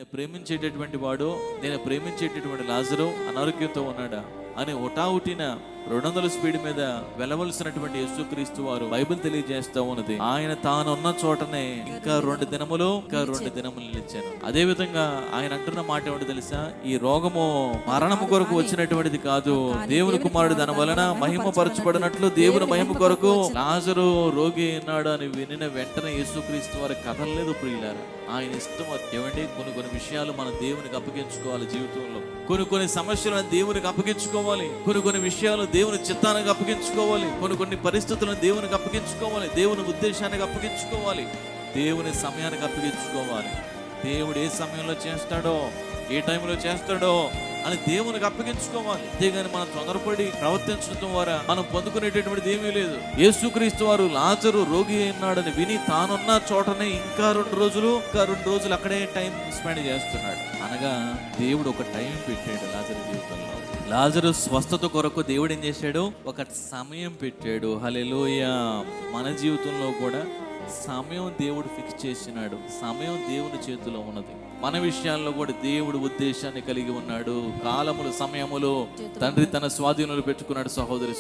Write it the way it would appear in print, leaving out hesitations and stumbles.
నేను ప్రేమించేటటువంటి వాడు, నేను ప్రేమించేటటువంటి లాజరు అనారోగ్యంతో ఉన్నాడా అని హుటాహుటిన 200 స్పీడ్ మీద వెళ్ళవలసినటువంటి యేసుక్రీస్తు వారు బైబిల్ తెలియజేస్తా ఉన్నది, ఆయన తానున్న చోటనే ఇంకా 2 దినములు నిలిచాను. అదే విధంగా ఆయన అంటున్న మాట ఏమిటి తెలుసా? ఈ రోగము మరణము కొరకు వచ్చినటువంటిది కాదు, దేవుని కుమారుడు దాని వలన మహిమపరచబడినట్లు దేవుని మహిమ కొరకు లాజరు రోగి ఉన్నాడు అని వినిన వెంటనే యేసుక్రీస్తు వారి కథలేదు ప్రియులారా. ఆయన ఇష్టం ఏమండి, కొన్ని విషయాలు మనం దేవునికి అప్పగించుకోవాలి. జీవితంలో కొన్ని సమస్యలను దేవునికి అప్పగించుకోవాలి, కొన్ని విషయాలు దేవుని చిత్తానికి అప్పగించుకోవాలి, కొన్ని పరిస్థితులను దేవునికి అప్పగించుకోవాలి, దేవుని ఉద్దేశానికి అప్పగించుకోవాలి, దేవుని సమయానికి అప్పగించుకోవాలి. దేవుడు ఏ సమయంలో చేస్తాడో, ఏ టైంలో చేస్తాడో అని దేవునికి అప్పగించుకోవాలి. అంతేగాని మనం తొందరపడి ప్రవర్తించడం ద్వారా మనం పొందుకునేటటువంటిది ఏమీ లేదు. యేసుక్రీస్తు వారు లాజరు రోగి అయినాడని విని తానున్న చోటనే ఇంకా 2 రోజులు అక్కడే టైం స్పెండ్ చేస్తున్నాడు. అనగా దేవుడు ఒక టైం పెట్టాడు లాజరు జీవితంలో. లాజరు స్వస్థత కొరకు దేవుడు ఏం చేశాడు? ఒక సమయం పెట్టాడు. హల్లెలూయా. మన జీవితంలో కూడా సమయం దేవుడు ఫిక్స్ చేసినాడు. సమయం దేవుని చేతిలో ఉన్నది. మన విషయాల్లో కూడా దేవుడు ఉద్దేశాన్ని కలిగి ఉన్నాడు. కాలములు, సమయములు తండ్రి తన స్వాధీనంలో పెట్టుకున్నాడు. సహోదరుడు